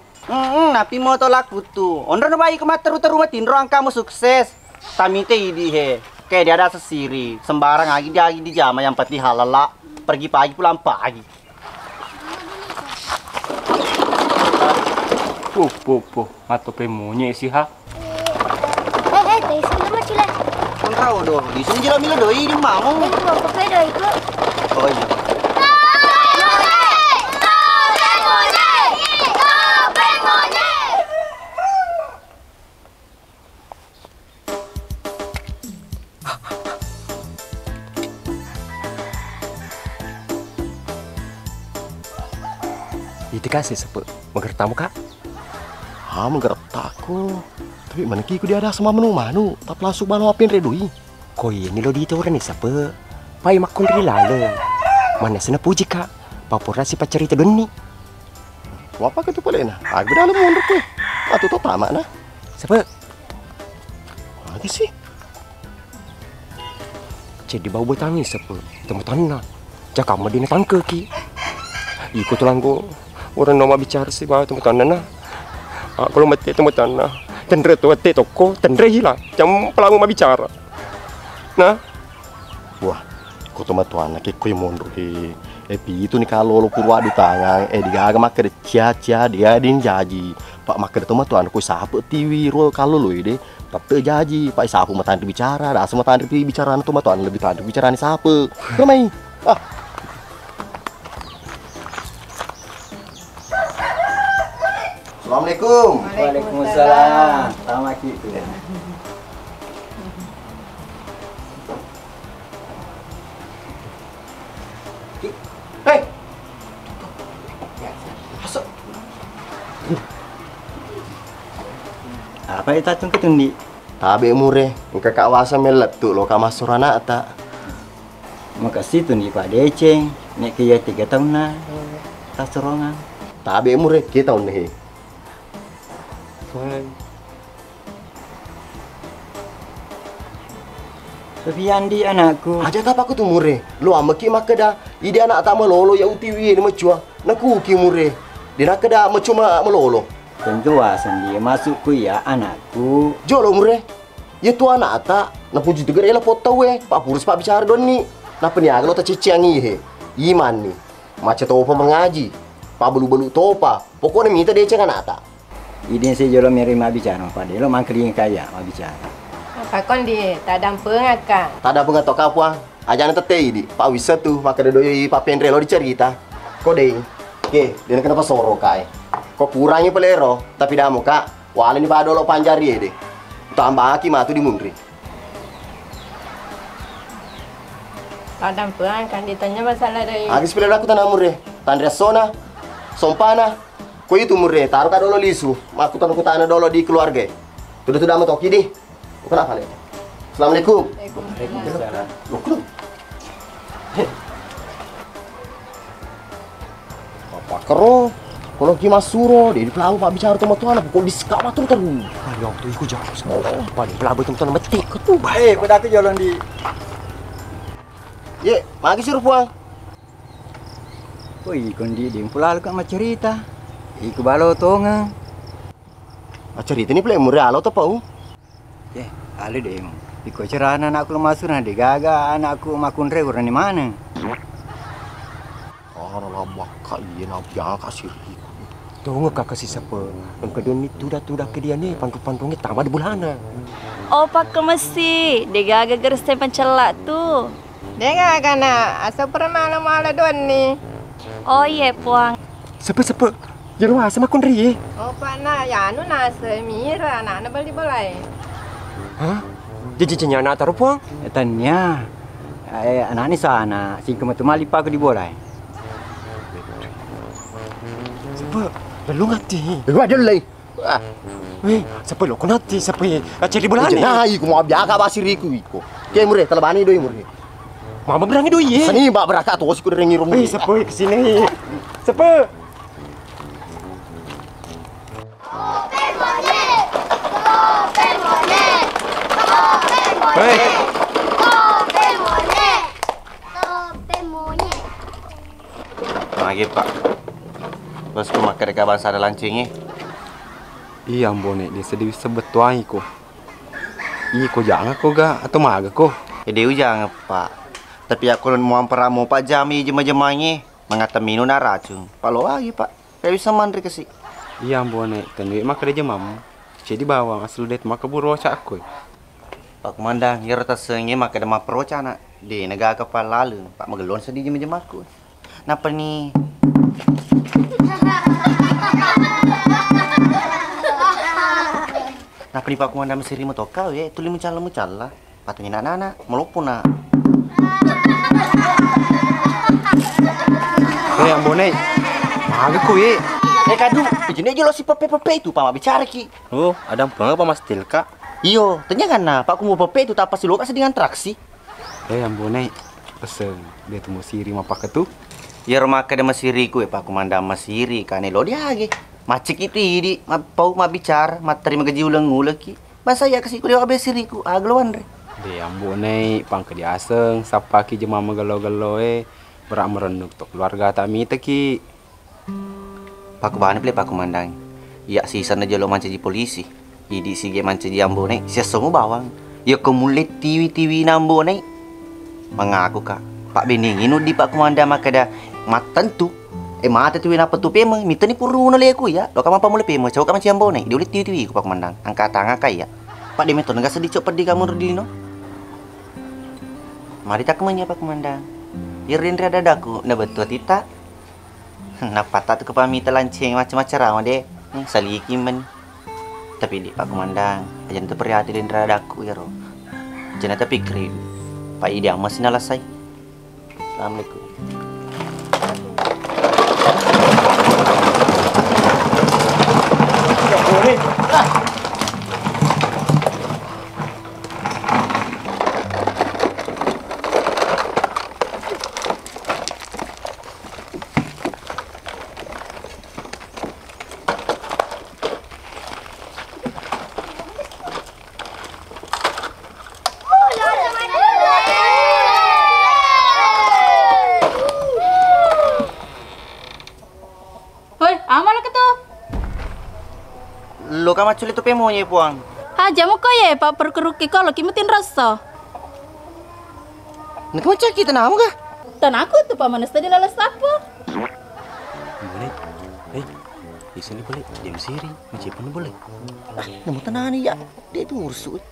Napi mau tolak butuh. Ondro bayi kemata rumah tinrong kamu sukses. Tamite idi he. Kayak dia ada sesiri. Sembarang lagi di jama yang penting halal lah. Pergi pagi pulang pagi. Atau pemunye sih ha? Dari sini mah cile. Kau tahu dong. Di sini jelas mila doi di mau. Itu apa doi itu? Oh iya. Itu kasih sepuk. Mengertamu kak? Menggertakku. Tapi mana kiku dia ada sama manu tak langsung balu apin redui. Kau ini lo di itu orang ni siapa? Pai makun rilale. Mana sana puji kak? Papura si pacar itu doni. Apa ke tu boleh nah? Aku dalam mundur ke. Atu tu tamak nah. Siapa? Lagi sih. Jadi bau bertangis siapa? Temu tanah. Jaka mau dia tangke ki. Ikut tulangku. Orang nama bicara sih bawa temu tanah nah. Kalau mati temu tanah. Tendre tu mati toko. Tendre hilang. Jam pelamu mau bicara. Nah. Wah. Kau tu matuan nak kau yang mundur ke. Epi itu ni kalau lo purwa di tangan. Dia agak makan cia dia din jaji. Pak makan tu matuan kau sahabat TV ro kalau lo ide. Tak terjaji. Pak sahabat matan bicara. Dah semua matan bicara tu matuan lebih matan bicara ni siapa? Ramai. Assalamualaikum. Waalaikumsalam. Selamat gitu ya. Hei. Masuk. Apa itu tacung ketundi? Tabe mure, engka kawasan meletup lo kama surana tak. Makasih tuh nih Pak Deceng. Nek kaya 3 tahun na. Tak serongan. Tabe mure kita tahun nih. Tapi Andi anakku. Aja tak aku tu mure. Lo amaki makada. Ide anak tak melolo ya utiwi ni macua. Naku ki mure. Dia nak kada macuma melolo. Penjelasan dia masuk ku ya anakku. Jolo mure. Ya tu anak tak. Napu jitu gere la foto we. Pak Purus pak bicara don ni. Napa ni agak lo tak ciciangi he. Iman ni. Macam topa mengaji. Pak belu-belu topa. Pokoknya minta dia ceng anak tak. Ide saya jolo meri ma bicara Pak Delo mangkring kaya ma bicara. Apa kon di tadam pengaka? Tak ada pengatok apa. Aja nanti teh di Pak Wisa tu maka doi Pak Pendre lo dicerita. Kok deh. Ke, dia kenapa soro kai. Kok kurangnya pelero, tapi dah muka. Wala ni Pak Dolo panjari deh. Tambah aki matu di mundri. Tadam pengaka ditanya masalah dari. Agis pelero aku tanah mure. Tandria sona, sompana. Kau itu mure, taruh ka dolo lisu. Aku tanah dolo di keluarga. Sudah mau toki deh. Kenapa nih? Assalamualaikum. Waalaikumsalam. Apa kero? Kalau ki masuro, di pelabu pak bicara sama tuan, kok disekap matur terus. Ayo tu ikut jalan sekolah. Pada pelabu teman metik tu. Baik, pada aku jalan di. Ye, magi suruh puang. Oi, kondi di pula kat macam cerita. Iku balo tonga. Cerita ni pelak murah lo tak pau? Ale deh. Iko cerana anakku masuk na digaga anakku makun re orang di mana? Oh, lama kak iya nak jangan kasih. Tunggu kakak si siapa? Engkau doni tudah ke dia ni pantu-pantunya tambah di bulana. Oh pak mesti, dia gagal gersnya pencelak tuh. Dia gak kena, asal pernah malam-malam doan nih. Oh iya puang. Sepe. Jero asa makon ri. Oh pak na, ya anu nasa mira, anak balik balai. Hah? Jadi anak taruh puang? Tanya. Anak ni sana, singkem tu mali pak di bolai. Sepe, lalu ngati. Lalu ada lagi. Weh, sepe lo konati, sepe cari bulan ni. Nah, iku mau biaka basiriku iku. Ke mure talabani doi mure. Mama berangi doi. Sini mbak beraka tu siku rengi rumah. Weh, sepe kesini. Sepe. Hei. Lagi pak. Bosku makan dekat bahasa ada lancingnya. Iya ambone, dia sedih sebet tuai ko. Iko jangan ko ga atau maga ko. Dia jangan pak. Tapi aku mau amperamu pak jami jema-jemanya mengata minum na racun. Pak lo lagi pak. Kayak bisa mandri kesih. Iya ambone, tandui maka dia jemam. Jadi bawang asal det maka buru cak aku. Pak Komandang, ya rata sengnya maka ada maproca nak di negara kepala lalu. Pak magelon sedih jema-jemaku. Napa nih? Napa nih Pak Komandang mesti rimo tokau ya? Tuli muncala. Patungnya anak-anak, melopun nak. Yang bone, maga ko ye. Kadu, ijine aja lo si pepe itu Pak mak bicara ki. Oh, ada bang apa Mas Tilka? Iyo, tanya kan nah, Pak mau pepe itu tak pasti lo kasih dengan traksi. Yang bone, pesen dia temu siri apa ketu? Ya rumah kada masiriku ya Pak Komandang masiri kan lo dia lagi. Macik itu idi, pau ma bicara, terima gaji ulang-ulang ki. Masa ya kasih kuliah abe siriku, agloan re. Dia ambone pang ke diaseng, sapa ki jema magalo-galo berak merenuk tok keluarga tami ki. Pak Kubane pilih Pak Komandang. Ya sisa na jalo manca di polisi. Idi sige manca di ambone, sia semua bawang. Ya kemulit tiwi-tiwi na ambone. Mengaku kak, Pak Bening inu di Pak Komandang makada mat tentu. Mata tu na patu pema, mita ni puru na leku ya. Lo kama pa mule pema, cau kama ciambo nih. Diulit tiwi-tiwi ku Pak Komandang. Angkat tangan kaya. Pak Demeto nggak sedih cok perdi kamu rudino. Mari tak kemanya Pak Komandang. Irin rada daku, na betul tita. Na patah tu kepamita lancing macam-macam rawa deh. Saliki men. Tapi di Pak Komandang, ajan tu prihatin rada daku ya ro. Jangan tapi krim. Pak Ida masih nalasai. Assalamualaikum. Lo kama culit tu pemonya puang. Aja mo kaya pak perkeruki kalau kimutin rasa. Nak macam kita namu kah? Tanaku tu pak manas tadi lalas apa? Boleh. Di sini boleh. Diam siri. Macam pun boleh. Namu tanah ni ya. Dia tu urus.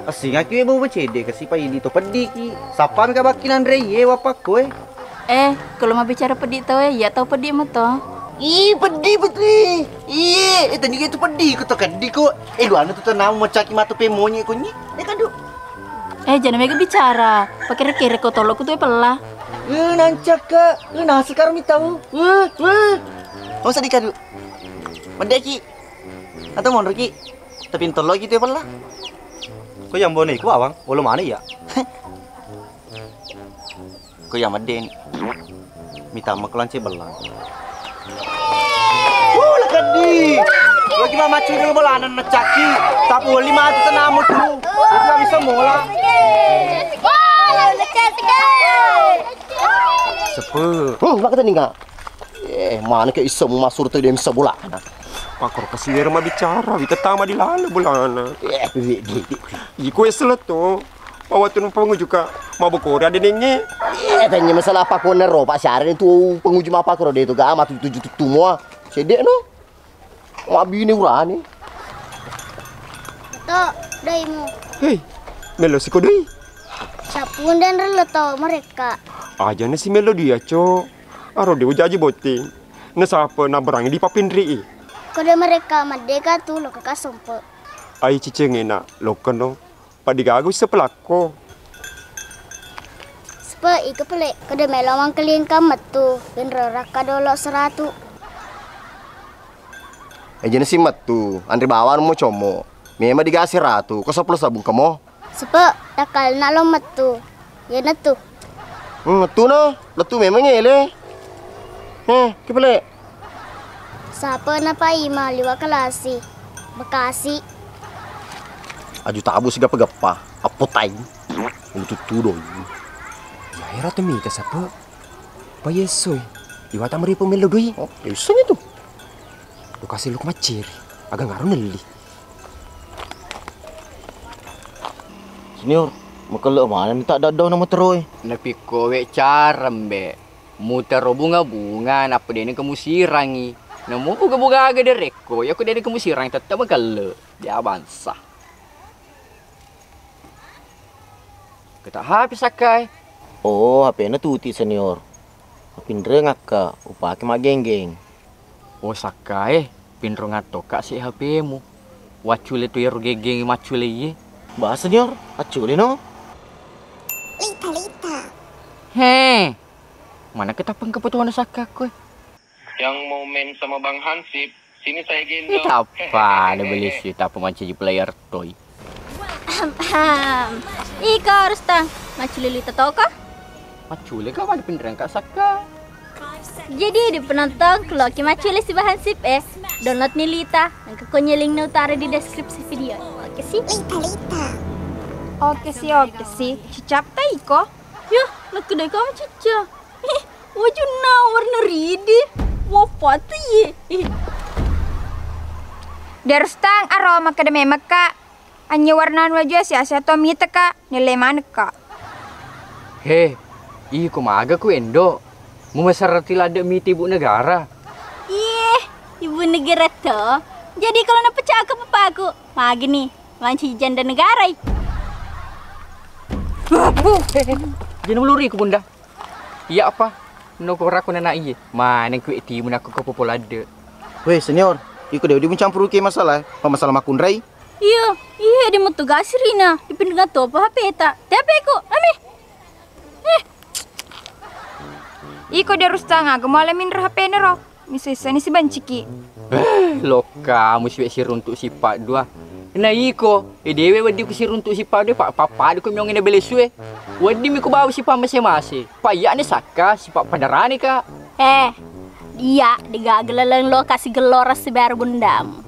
Asing aku ibu bercedek kasi pa ini tu pedih ki. Sapan ka bakinan re ye wapak ko Kalau mau bicara pedih tau ya tahu pedih mah toh. Ih, pedih betul. Iya, tadi itu pedih ko to kan diko. Lu anu tu tanam macaki matu pemonye ko ni. Kadu. Jangan mega bicara. Pakai kere ko tolok tu pelah. Nancak ka. Nah sekarang mi tahu. Mau sedih kadu. Mendeki. Atau mau ki. Tapi tolok gitu pelah. Kau yang bone ku awang, walau mana ya? Kau yang meden. Minta maklance belang. Kadi, lagi mama curi bolanan necaki, tak boleh mati tenamu tu, tidak bisa mola. Sepe. Mak kata ninggal. Mana ke iso masuk tu dia bisa bola. Pakor kasih dia rumah bicara, kita tama di lalu bolana. Iku eslet tu, bawa tu numpangu juga mau Korea dia nengi. Tanya masalah apa kau nero Pak Syahrin itu pengunjung apa kau dia itu gak amat tujuh semua. Sedek no. Wabi ini urani. Tok, daimu. Hei, melo si kodoi. Sapun dan releto mereka. Aja na si melo dia co. Aro dia ujaji boting. Na siapa na berang di papindri. Kode mereka merdeka tuh lo kakak sompo. Ai ciceng enak lokan no. Padigago sepelako. Sepe iko pelek kode melo mang kelin kamet tuh. Ben raka dolo 100. Aja si matu, Andri bawan mau como. Memang digasih ratu, kau plus sabung kamu. Sepe takal nak lo metu. Ya natu. Metu no, letu memang ele. Kepele. Siapa napa ima liwa kelasi. Bekasi. Aju tabu siga pegepa, apotai. Itu tuh doi. Ya era tu mika siapa? Payesoy. Iwa tamri pemelo doi. Oh, iseng itu. Lu kasih lu kemacir, agak ngaruh neli. Senior, makalok mana minta dadau nama teroy. Napi kowe carem be. Muter bunga-bunga, napa dia ni kamu sirangi. Namu bunga-bunga agak dereko, ya aku dia ni kamu sirang tetap makalok. Dia bangsa. Kita habis sakai. Oh, HP na tuti senior. Pindre ngaka, upake mageng-geng. Oh sakai, pinro ngato kak si HP-mu. Wacule tu ya rugegeng macule ye. Bahasa senior, acule no. Lita. Heh. Mana kita pengkebutuhan sakak kowe? Yang mau main sama Bang Hansip, sini saya gendong. Apa ada beli sih tak pemanci player toy. Ika harus tang. Macule Lita tau kah? Macule kau ada pindahan kak sakak. Jadi di penonton kalau macule si bahan sip download nih Lita. Nanti link na utara di deskripsi video. Oke sih? Lita. Oke sih. Cicap ta iko? Ya, nak kedai kamu cica. Wajah na warna ridi. Wapata ye. Derstang aroma kadame maka. Anya warna wajah si asia to mita ka nilai mana ka. Heh, iko maga ku endo. Memasarati lada miti ibu negara. Ibu negara tuh. Jadi kalau nak pecah ke papaku, magi nih, manci janda negara. Jangan meluri ku bunda. Iya apa? Noko raku nana iye. Mana ku eti mun aku ke popolade. Weh senior, iko dia mencampur ke masalah makundrai. Iya, dia mau tugas Rina. Dipindah to apa HP ta? Tapi ku, ami. Iko derus tanga gemalamin HP nero. Misisa ni si banciki. Loka, musi si runtuk si pak dua. Na iko, dewe wadi ku si runtuk si pak dua pak papa di ku nyong ina belesue. Wadi mi ku bawa si pak masing-masing. Pak ya ni saka si pak padarani ka. Dia digagalalang lokasi geloras sebar bundam.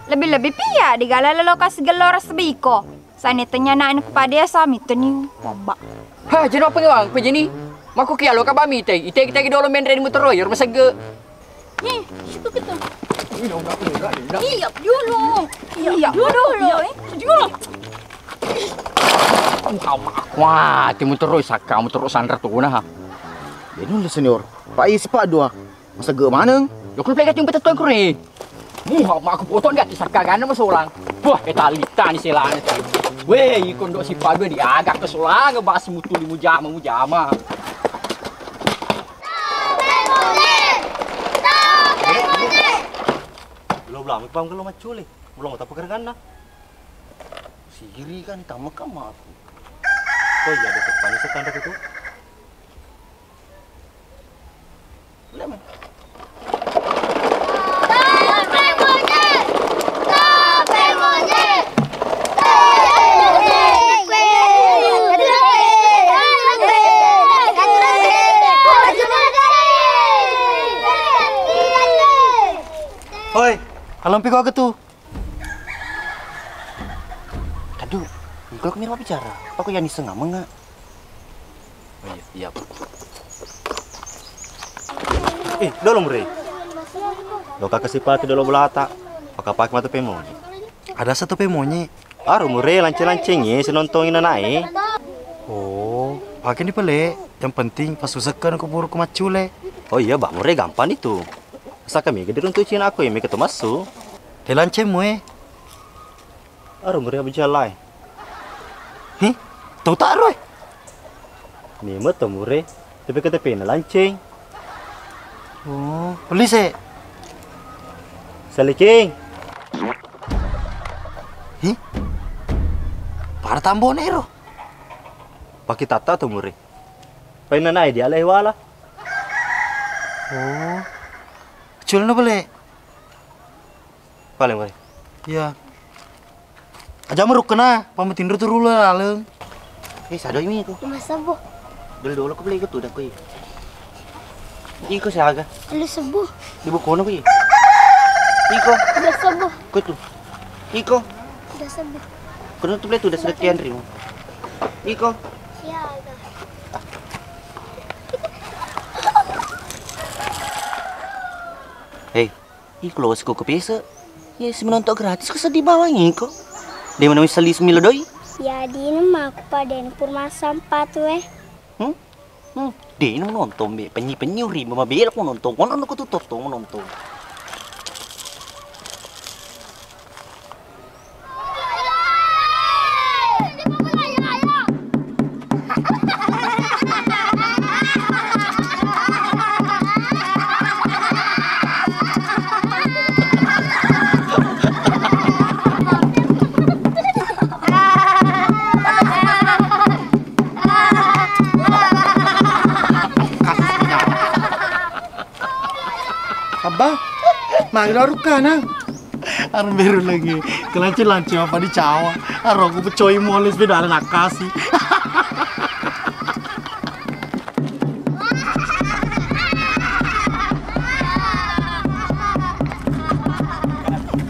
Lebih-lebih pia digalala lokasi geloras sebiko. Sanitanya nak kepada sami teni mamba. Ha, jangan apa ngawang, apa jeni? Maku kia lo kabami teh. Ite kita dolo mendre di motor royer masa ge. Situ kita. Iya dulu. Wah, ti motor roy saka motor sandra tu nah. Benon senior. Pak isi pak dua. Masa ge mana? Yo kul pegat yung betul kure. Muha mak aku potong gak saka gana masolang. Wah, eta Lita ni selana. Weh, ikon dok si Pado diagak ke solang ngebahas mutu di mujama. Belum bang kalau macule. Belum tak pekerjaan dah. Sihiri kan tamak kamu aku. Oh iya, ada panis sekandak itu. Boleh man. Oi, alam piko ke tu? Aduh, kalau kemiri bicara, aku yang disengah menga. Oh iya. Dolong bre. Lo kakak sipati dolo belata. Pakai mata pemonye. Ada satu pemonye. Aru mure lanceng-lancengnya senontongin anak. Oh, Oh, pakai ni pele. Yang penting pas usahakan aku buru kumacule. Oh iya, bah, murah gampang itu. Masa kami gede untuk cina aku yang mereka masuk. Telance mue. Aduh, murah berjalan. Hih, tahu tak roy? Ni mah tu murah. Tapi kata pena lancing. Oh, beli se. Salicing. Hih? Para tambo nero. Pakai tata tu murah. Pena naik dia leh wala. Oh. Kecil na boleh. Paling murah. Iya. Aja meruk kena, pamatin tu rula aleng. Sado ini ko. Masa bu? Dulu ko beli ko tu dah ko. Iko siaga. Lu sebuh. Di buku na ko. Iko. Udah sebuh. Ko tu. Iko. Udah sebuh. Kuno tu beli tu dah sekian ribu. Iko. Siaga. Hei, iko lo wasiko ko pesa. Ya si menonton gratis ko sa di bawah iko. Dia mana wis salis milo doi. Ya di nama aku pada purma sampah tuh Dia nonton be penyi ri mama belak mo nonton. Kono ko tutor to mo nonton. Abah, malah rukana. Arun beru lagi. Kelanci apa di cawa. Arun aku pecoy moles beda nak kasih.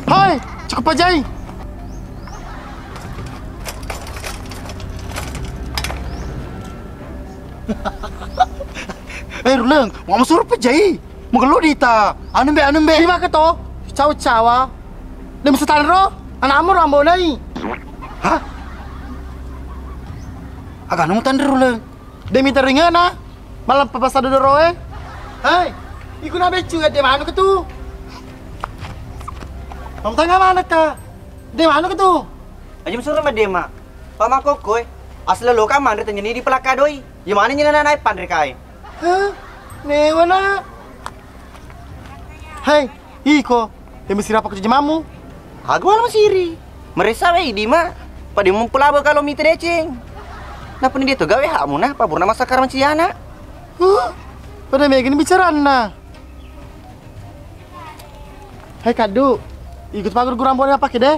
Hai, cukup aja. Ruleng, mau suruh pejai. Mengeluh dita, anu be. Lima keto, cawa. Dem setanro, anak amur rambo nai. Hah? Agak nemu tandir ruleng. Demi teringana, malam papasa dodoroe. Hai, iku na becu dem anu ketu. Kamu tanya mana ka? Dem anu ketu. Aja suruh mah dema. Pama kokoy, asal lo ka mandre tanya di pelaka doi. Ya mana nyana naik pandre kai. Hah? Newana. Hai, iko, demi sirapa kerja mamu. Agwal masiri. Meresa wei di mah. Pada mempelaba kalau mite deceng. Napa ni dia tu gawe hakmu nah, pabur nama sakar manciana. Pada megini bicara na. Hai kadu, ikut pagur guru ambon apa kede?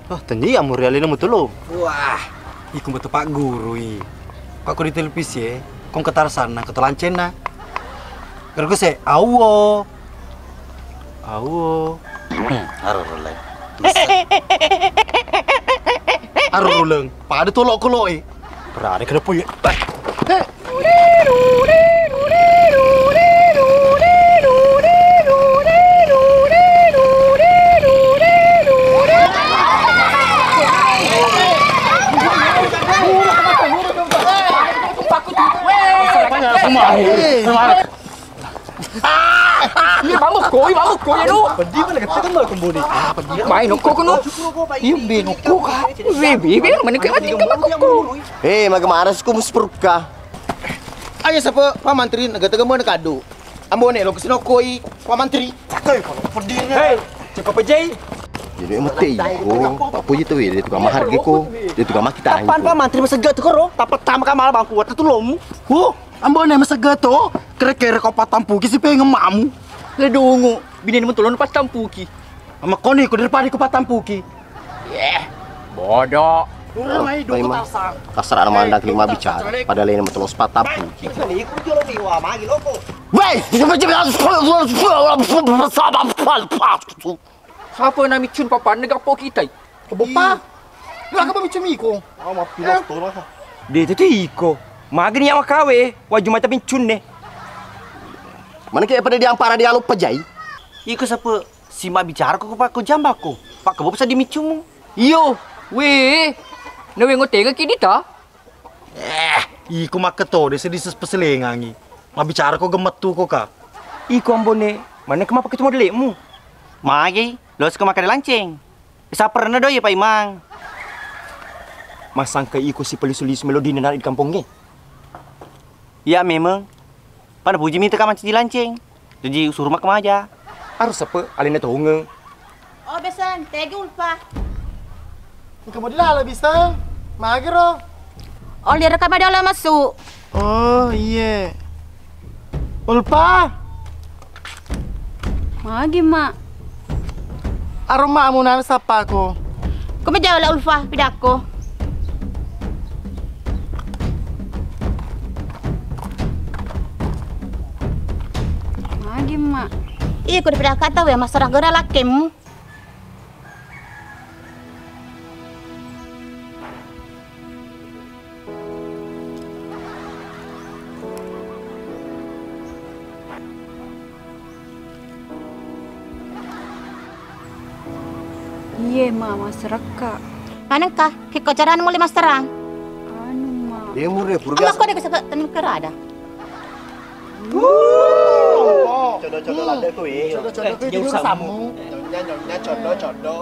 Oh, tanya amur realina mutulu. Wah, iku betul pak guru i. Aku di televisi ya, kong ketar sana, ketelancen na. Kalau se, awo. Aruleng. Aruleng, pada tolok kolok eh. Berani kenapa ya? Iya vamos koi ya no. Pedi mana kata mal kembali. Pedi main no kok no. Iya be no kok ka. Be mana ka mati ka ko. Magamaras ko muspurka. Ayo siapa Pak Menteri negara mo na kado. Ambone lo kesino koi Pak Menteri. Pedi ni. Hei, cepat pejai. Jadi mati ko. Papu itu dia tukang mahar ko. Dia tukang makita. Kapan Pak Menteri masagat ko ro? Tapat tama ka mal bangku wat tulom. Ambone masagat to. Kira-kira kau patampuki si pengen mamu. Ledongo, bini mo tulon patampuki. Ama koni ko daripada ko patampuki. Bodoh. Ramai dong tasang. Kasar ana mandak lima bicara. Padahal ini betul patampuki. Iku jolo ni wa magi loko. Wei, Siapa nak micun papan negara po kita? Kebupa. Lu ka ba micun iko? Ama pilot to lah. Dia tu iko. Magi ni awak kawe, waju mata micun ne. Mana kayak pada diampara dia lupa jai. Iko siapa? Si mak bicara ko pak ko jambako. Pak kebo bisa dimicumu. Iyo, we. Nawe ngote ka kini ta? Iku mak keto desa di peselengangi. Ma bicara kok gemet tuh kok kak. Iku ambone, mana kemapa ketemu delikmu? Magi, lo suka makan lancing. Bisa pernah do ya Pak Imang. Masang ke iku si pelisulis melodi nenak di kampungnya. Ya memang. Pada puji minta kaman cici lancing. Jadi suruh mak aja. Harus apa? Alina tahu nge. Oh besan, tegi ulpa. Kamu di dalam bisa? Magero. Oh lihat rekam ada masuk. Oh iya. Ulpa. Magi mak. Aroma amunan sapa ko. Kau jauh lah ulfa pidako. Magi mak. Iya kau daripada kata ya masalah gerak lakem. Iya, mak, mas reka. Manakah? Kikocaran mulai mas terang. Anu, mak. Dia murah purga. Amak kau ada kesempatan tanam kerada. Codo-codo lada ku ya. Codo-codo ku itu samu. Nyonya codo-codo.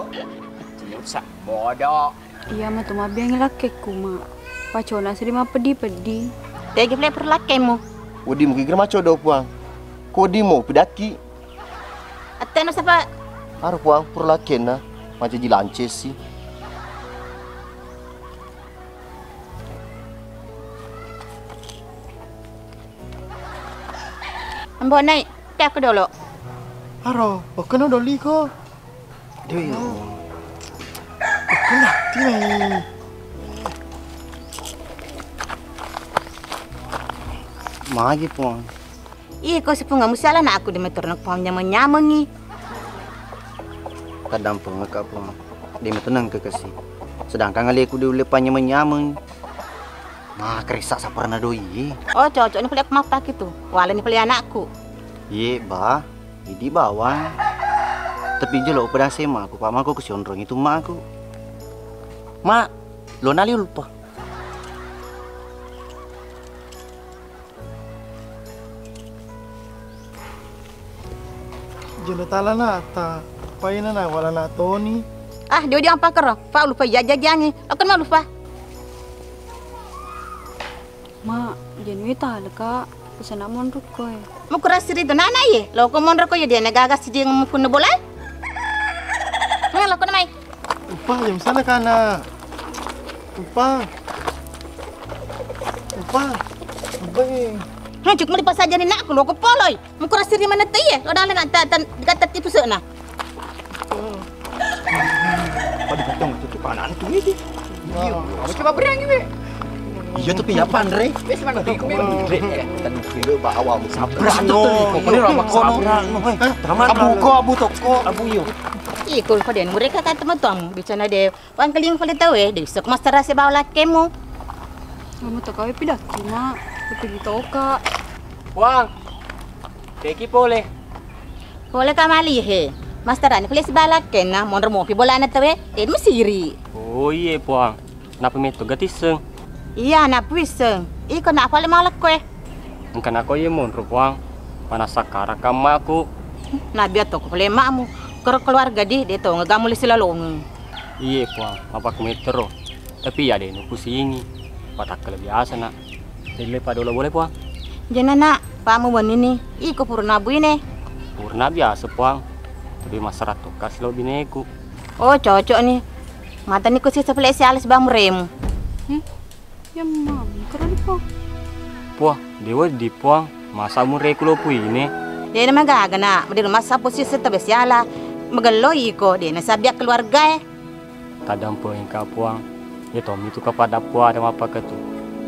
Sak bodoh. Iya, mak tuh mah biang lakeku, mak. Pacona sering mah pedi-pedi. Tegi play per lakemu. Wadi mungkin kira maco do puang. Kodi mau pedaki. Ateno sapa? Aru puang per lakena. Macam jilances sih. Ambo naik, tak dulu. Aro, kena doli ko. Dewi. Kena tiai. Magi puang. Iya, kau sepunga musala nak aku demeter nak puang nyaman-nyamangi. Kadang pengekak puang. Dia tenang ke kasih. Sedangkan kali aku dulu nyaman-nyaman. Nah, kerisak saparna doi. Oh, cocok ni pelak mapa gitu. Wala ni pelak anakku. Ye, bah. Ini bawang. Tapi jelo pada sema aku pak mak aku kesionrong itu mak aku. Mak, lo nali lupa. Jono tala nata. Paina na wala na Tony. Ah, dia apa kero? Pak lupa jajangi. Aku mau lupa. Mak, jangan wita leka. Pesan amon ruko ya. Mau keras diri tu nana ye. Lo kau mau ruko ya dia nagagas dia ngumpuin bola. Nggak lo kau namai. Lupa jam sana kana. Lupa. Lupa. Lupa. Hah, cuma di pasar jadi nak aku lo kau poloi. Mau keras diri mana tu ye? Lo dah nak kata tipu sana. Pada potong itu panan tuh ini. Kamu coba berani be. Iya tapi ya Andre. Wes mana tuh kau Andre. Tadi kira pak awam Sabran tuh. Kau ni ramah kono. Abu ko, abu toko, abu yo. Ikul kau dia mereka kata teman-teman. Bicara dia, orang kalian boleh tahu dia sok master rasa bawa lakemu. Kamu tak kau pidaki mak. Pergi toka. Wang. Teki boleh. Boleh kamali he. Masteran boleh sebalak kena mon remo pi bola na tawe. Dia mesiri. Oh iya puang. Napa meto gatiseng? Iya, na puiseng. Iko na pale malak koe. Mungkin aku ye mon puang. Panas sakara kama aku. Na biar to ko pale makmu. Kero keluarga dia to ngagamuli silalong. Iya puang. Apa aku metero. Tapi ya deh nuku singi. Patak biasa nak. Jadi lepas dulu boleh puang. Jangan nak, pamu ini. Iko purna bu ini. Purna biasa puang. Tapi masalah tu kasih lo bineku. Oh cocok nih. Mata ni kusi sepele si alis bang rem. Ya mam, keren po. Puah, dewa di puang. Masa mureku lo pu ini. Dia nama gaga nak. Mesti masa posisi terbiasa. Magalo iko. Dia nasabiak keluarga. Kadang puang ka puang. Ya Tommy tu kepada puang ada apa ketu.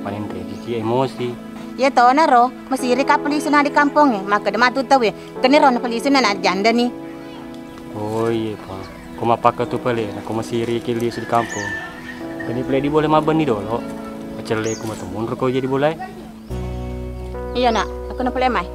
Paling rezeki emosi. Ya tahu naro. Masih iri polisi na di kampung. Maka dia matu tahu. Keniro na polisi na janda ni. Oh iya pak, kau mau pakai tu pale, aku masih rikili di kampung. Kini pale di boleh maban ni dulu. Macam le, aku mau temun kau jadi boleh. Iya nak, aku nak pale mai.